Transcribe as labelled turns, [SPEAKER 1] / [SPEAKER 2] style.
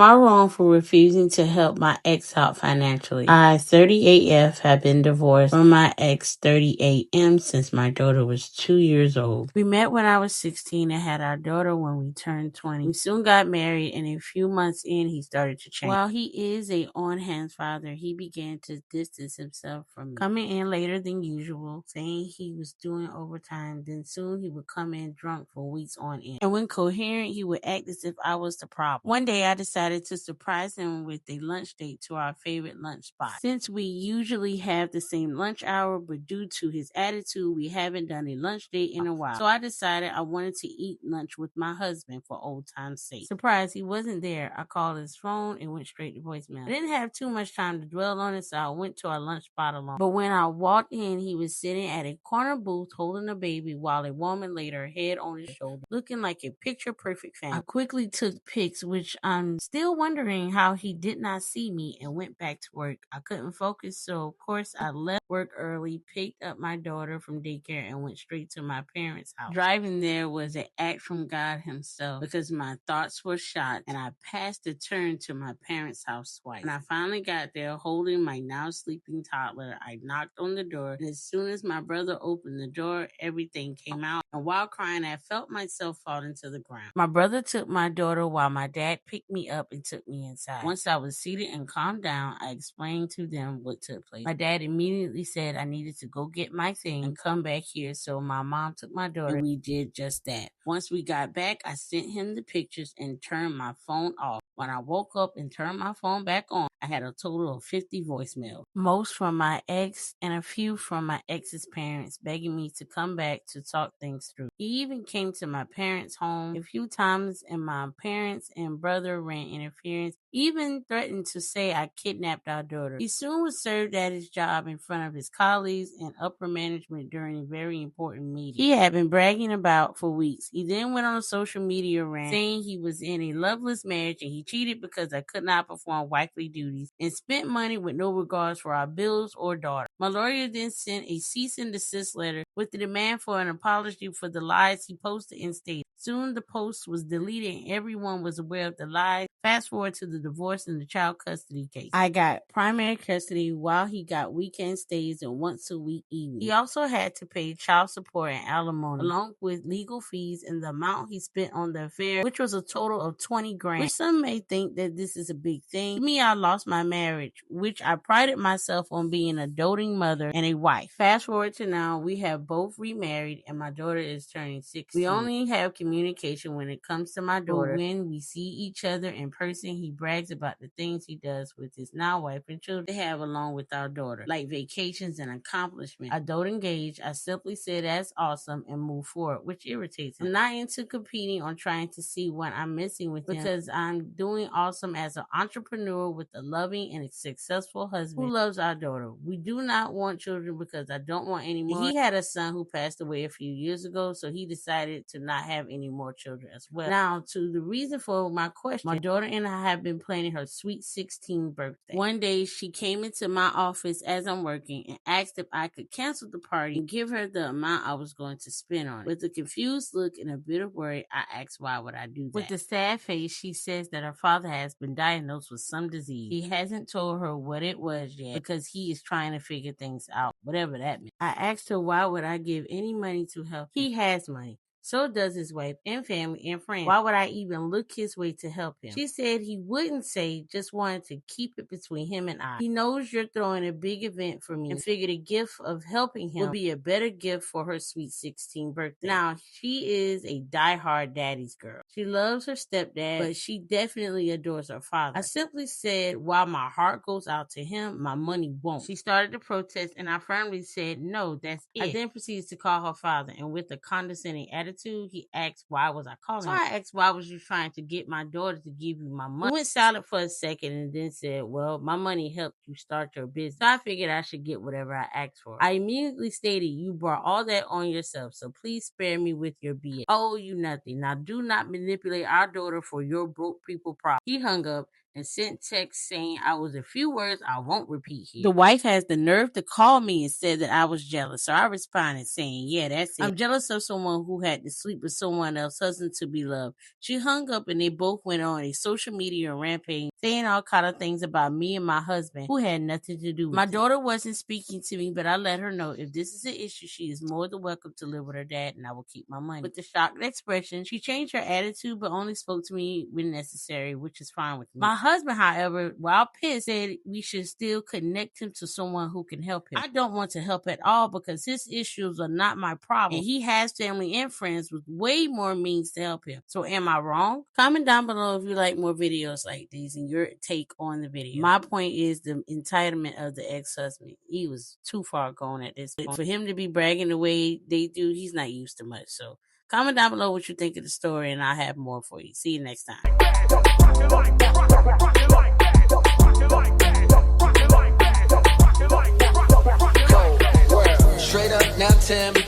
[SPEAKER 1] I wrong for refusing to help my ex out financially? I, 38F, have been divorced from my ex, 38M, since my daughter was 2 years old. We met when I was 16 and had our daughter when we turned 20. We soon got married, and a few months in, he started to change. While he is a on-hand father, he began to distance himself from me, coming in later than usual, saying he was doing overtime. Then soon he would come in drunk for weeks on end. And when coherent, he would act as if I was the problem. One day I decided to surprise him with a lunch date to our favorite lunch spot. Since we usually have the same lunch hour, but due to his attitude, we haven't done a lunch date in a while. So I decided I wanted to eat lunch with my husband for old time's sake. Surprise, he wasn't there. I called his phone and went straight to voicemail. I didn't have too much time to dwell on it, so I went to our lunch spot alone. But when I walked in, he was sitting at a corner booth holding a baby while a woman laid her head on his shoulder, looking like a picture-perfect family. I quickly took pics, which I'm still wondering how he did not see me, and went back to work. I couldn't focus, so of course I left work early, picked up my daughter from daycare, and went straight to my parents' house. Driving there was an act from God himself, because my thoughts were shot and I passed the turn to my parents' house twice. When I finally got there, holding my now sleeping toddler, I knocked on the door, and as soon as my brother opened the door, everything came out, and while crying, I felt myself falling to the ground. My brother took my daughter while my dad picked me up and took me inside. Once I was seated and calmed down, I explained to them what took place. My dad immediately said I needed to go get my thing and come back here, so my mom took my daughter, and we did just that. Once we got back, I sent him the pictures and turned my phone off. When I woke up and turned my phone back on, I had a total of 50 voicemails, most from my ex and a few from my ex's parents, begging me to come back to talk things through. He even came to my parents' home a few times, and my parents and brother ran interference, even threatened to say I kidnapped our daughter. He soon was served at his job in front of his colleagues and upper management during a very important meeting he had been bragging about for weeks. He then went on a social media rant saying he was in a loveless marriage and he cheated because I could not perform wifely duties, and spent money with no regards for our bills or daughter. My lawyer then sent a cease and desist letter with the demand for an apology for the lies he posted and stated. Soon the post was deleted and everyone was aware of the lies. Fast forward to the divorce and the child custody case. I got primary custody while he got weekend stays and once a week evenings. He also had to pay child support and alimony, along with legal fees and the amount he spent on the affair, which was a total of 20 grand. Which some may think that this is a big thing. To me, I lost my marriage, which I prided myself on being a doting mother and a wife. Fast forward to now, we have both remarried and my daughter is turning 16. We only have communication when it comes to my daughter. When we see each other in person, he brags about the things he does with his now wife and children they have along with our daughter, like vacations and accomplishments. I don't engage. I simply say that's awesome and move forward, which irritates him. I'm not into competing on trying to see what I'm missing with him, because I'm doing awesome as an entrepreneur with a loving and a successful husband who loves our daughter. We do not want children because I don't want any more. He had a son who passed away a few years ago, so he decided to not have any more children as well. Now, to the reason for my question, my daughter and I have been planning her sweet 16th birthday. One day, she came into my office as I'm working and asked if I could cancel the party and give her the amount I was going to spend on it. With a confused look and a bit of worry, I asked why would I do that. With a sad face, she says that her father has been diagnosed with some disease. He hasn't told her what it was yet because he is trying to figure things out, whatever that means. I asked her why would I give any money to help. He has money. So does his wife and family and friends. Why would I even look his way to help him? She said he wouldn't say, just wanted to keep it between him and I. He knows you're throwing a big event for me and figured a gift of helping him would be a better gift for her sweet 16th birthday. Now, she is a diehard daddy's girl. She loves her stepdad, but she definitely adores her father. I simply said, while my heart goes out to him, my money won't. She started to protest and I firmly said, no, that's it. I then proceeded to call her father, and with a condescending attitude, he asked why was I calling him. So I asked why was you trying to get my daughter to give you my money. He went silent for a second and then said, well, my money helped you start your business, so I figured I should get whatever I asked for. I immediately stated, you brought all that on yourself, so please spare me with your BS. I owe you nothing. Now do not manipulate our daughter for your broke people problem. He hung up. and sent text saying I was a few words I won't repeat here. The wife has the nerve to call me and said that I was jealous. So I responded saying, yeah, that's it. I'm jealous of someone who had to sleep with someone else's husband to be loved. She hung up and they both went on a social media rampage saying all kind of things about me and my husband who had nothing to do with it. My daughter wasn't speaking to me, but I let her know if this is an issue, she is more than welcome to live with her dad and I will keep my money. With the shocked expression, she changed her attitude but only spoke to me when necessary, which is fine with me. My husband, however, while pissed, said we should still connect him to someone who can help him. I don't want to help at all because his issues are not my problem and he has family and friends with way more means to help him. So am I wrong? Comment down below if you like more videos like these and your take on the video. My point is the entitlement of the ex-husband. He was too far gone at this point. For him to be bragging the way they do, he's not used to much. So comment down below what you think of the story and I'll have more for you. See you next time. Straight up now, tell me